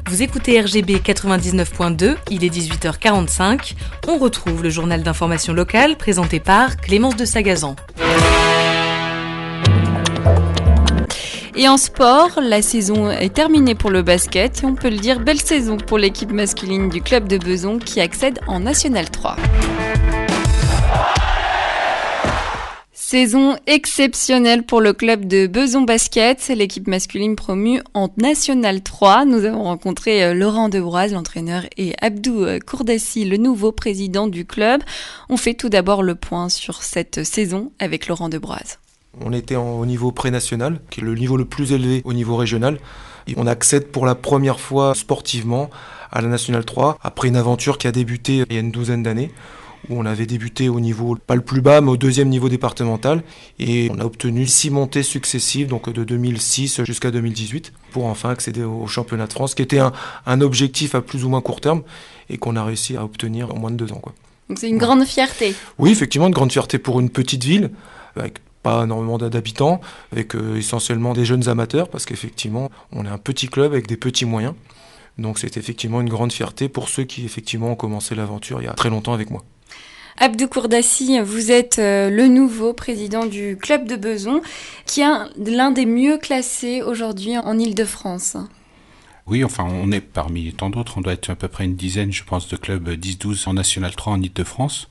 Vous écoutez RGB 99.2, il est 18h45. On retrouve le journal d'information locale présenté par Clémence de Sagazan. Et en sport, la saison est terminée pour le basket et on peut le dire, belle saison pour l'équipe masculine du club de Besançon qui accède en National 3. Saison exceptionnelle pour le club de Besançon Basket, l'équipe masculine promue en National 3. Nous avons rencontré Laurent Debroise, l'entraîneur, et Abdou Kourdassi, le nouveau président du club. On fait tout d'abord le point sur cette saison avec Laurent Debroise. On était au niveau pré-national, qui est le niveau le plus élevé au niveau régional. Et on accède pour la première fois sportivement à la National 3, après une aventure qui a débuté il y a une douzaine d'années, où on avait débuté au niveau, pas le plus bas, mais au deuxième niveau départemental. Et on a obtenu 6 montées successives, donc de 2006 jusqu'à 2018, pour enfin accéder au championnat de France, qui était un objectif à plus ou moins court terme, et qu'on a réussi à obtenir en moins de 2 ans, quoi. Donc c'est une grande fierté. Oui, effectivement, une grande fierté pour une petite ville, avec pas énormément d'habitants, avec essentiellement des jeunes amateurs, parce qu'effectivement, on est un petit club avec des petits moyens. Donc c'est effectivement une grande fierté pour ceux qui effectivement ont commencé l'aventure il y a très longtemps avec moi. Abdou Kourdassi, vous êtes le nouveau président du club de Besançon, qui est l'un des mieux classés aujourd'hui en Île-de-France. Oui, enfin, on est parmi tant d'autres. On doit être à peu près une dizaine, je pense, de clubs 10-12 en National 3 en Île-de-France.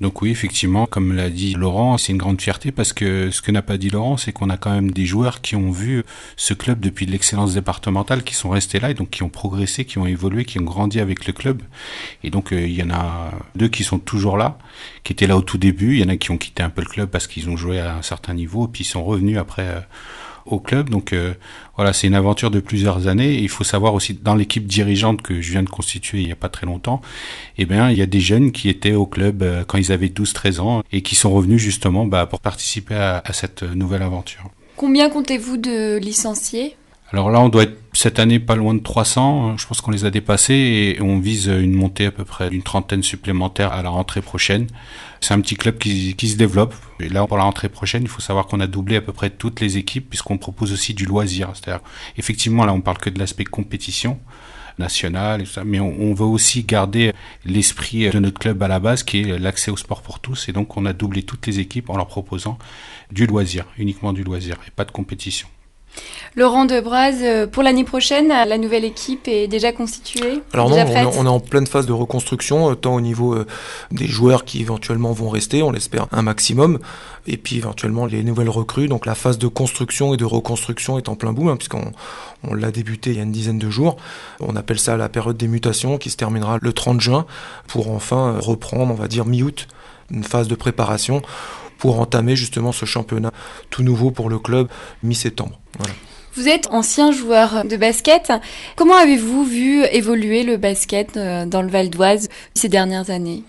Donc oui, effectivement, comme l'a dit Laurent, c'est une grande fierté parce que ce que n'a pas dit Laurent, c'est qu'on a quand même des joueurs qui ont vu ce club depuis l'excellence départementale, qui sont restés là et donc qui ont progressé, qui ont évolué, qui ont grandi avec le club. Et donc il y en a 2 qui sont toujours là, qui étaient là au tout début. Il y en a qui ont quitté un peu le club parce qu'ils ont joué à un certain niveau et puis ils sont revenus après au club. Donc voilà, c'est une aventure de plusieurs années. Et il faut savoir aussi, dans l'équipe dirigeante que je viens de constituer il n'y a pas très longtemps, eh bien, il y a des jeunes qui étaient au club quand ils avaient 12-13 ans et qui sont revenus justement pour participer à cette nouvelle aventure. Combien comptez-vous de licenciés ? Alors là, on doit être cette année pas loin de 300. Je pense qu'on les a dépassés et on vise une montée à peu près d'une 30aine supplémentaire à la rentrée prochaine. C'est un petit club qui se développe. Et là, pour la rentrée prochaine, il faut savoir qu'on a doublé à peu près toutes les équipes puisqu'on propose aussi du loisir. C'est-à-dire, effectivement, là, on parle que de l'aspect compétition nationale et tout ça, mais on veut aussi garder l'esprit de notre club à la base qui est l'accès au sport pour tous. Et donc, on a doublé toutes les équipes en leur proposant du loisir, uniquement du loisir et pas de compétition. Laurent Debroise, pour l'année prochaine, la nouvelle équipe est déjà constituée ? Alors déjà non, prête ? on est en pleine phase de reconstruction, tant au niveau des joueurs qui éventuellement vont rester, on l'espère un maximum, et puis éventuellement les nouvelles recrues. Donc la phase de construction et de reconstruction est en plein boom, puisqu'on l'a débuté il y a une dizaine de jours. On appelle ça la période des mutations qui se terminera le 30 juin pour enfin reprendre, on va dire mi-août, une phase de préparation pour entamer justement ce championnat tout nouveau pour le club mi-septembre. Voilà. Vous êtes ancien joueur de basket. Comment avez-vous vu évoluer le basket dans le Val d'Oise ces dernières années ?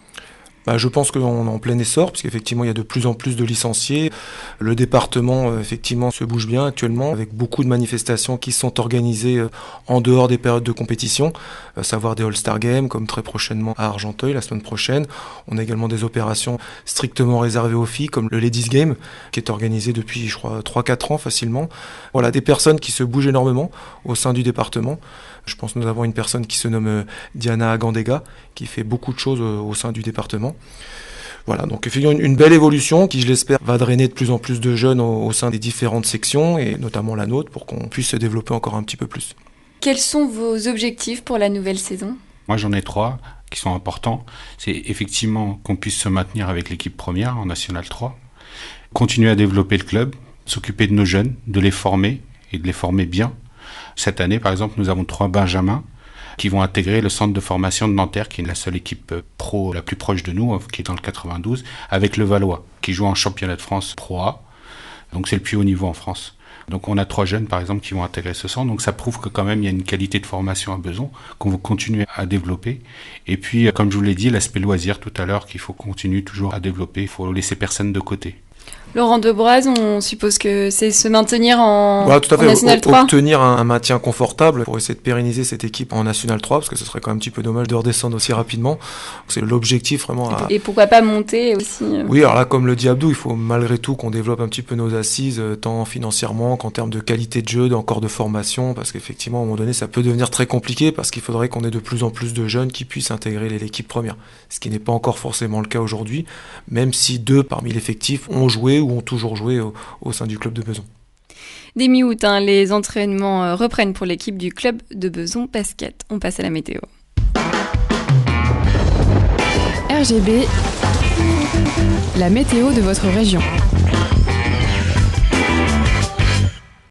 Je pense qu'on est en plein essor, puisqu'effectivement il y a de plus en plus de licenciés. Le département effectivement se bouge bien actuellement, avec beaucoup de manifestations qui sont organisées en dehors des périodes de compétition, à savoir des All-Star Games, comme très prochainement à Argenteuil, la semaine prochaine. On a également des opérations strictement réservées aux filles, comme le Ladies Game, qui est organisé depuis, je crois, 3-4 ans facilement. Voilà, des personnes qui se bougent énormément au sein du département. Je pense que nous avons une personne qui se nomme Diana Agandega, qui fait beaucoup de choses au sein du département. Voilà, donc effectivement une belle évolution qui, je l'espère, va drainer de plus en plus de jeunes au sein des différentes sections, et notamment la nôtre, pour qu'on puisse se développer encore un petit peu plus. Quels sont vos objectifs pour la nouvelle saison ? Moi, j'en ai 3 qui sont importants. C'est effectivement qu'on puisse se maintenir avec l'équipe première en National 3, continuer à développer le club, s'occuper de nos jeunes, de les former et de les former bien. Cette année, par exemple, nous avons 3 benjamins qui vont intégrer le centre de formation de Nanterre, qui est la seule équipe pro la plus proche de nous, qui est dans le 92, avec le Valois, qui joue en championnat de France Pro A. Donc c'est le plus haut niveau en France. Donc on a 3 jeunes, par exemple, qui vont intégrer ce centre. Donc ça prouve que quand même, il y a une qualité de formation à Besançon qu'on va continuer à développer. Et puis, comme je vous l'ai dit, l'aspect loisir tout à l'heure, qu'il faut continuer toujours à développer. Il faut laisser personne de côté. Laurent Debroise, on suppose que c'est se maintenir en, voilà, tout à fait. En National 3. Obtenir un maintien confortable pour essayer de pérenniser cette équipe en National 3, parce que ce serait quand même un petit peu dommage de redescendre aussi rapidement. C'est l'objectif vraiment. Et pourquoi pas monter aussi Oui, alors là, comme le dit Abdou, il faut malgré tout qu'on développe un petit peu nos assises, tant financièrement qu'en termes de qualité de jeu, encore de formation, parce qu'effectivement, à un moment donné, ça peut devenir très compliqué, parce qu'il faudrait qu'on ait de plus en plus de jeunes qui puissent intégrer l'équipe première. Ce qui n'est pas encore forcément le cas aujourd'hui, même si 2 parmi l'effectif ont joué ou ont toujours joué au sein du club de Bezons. Dès mi-août, les entraînements reprennent pour l'équipe du club de Bezons Basket. On passe à la météo. RGB, la météo de votre région.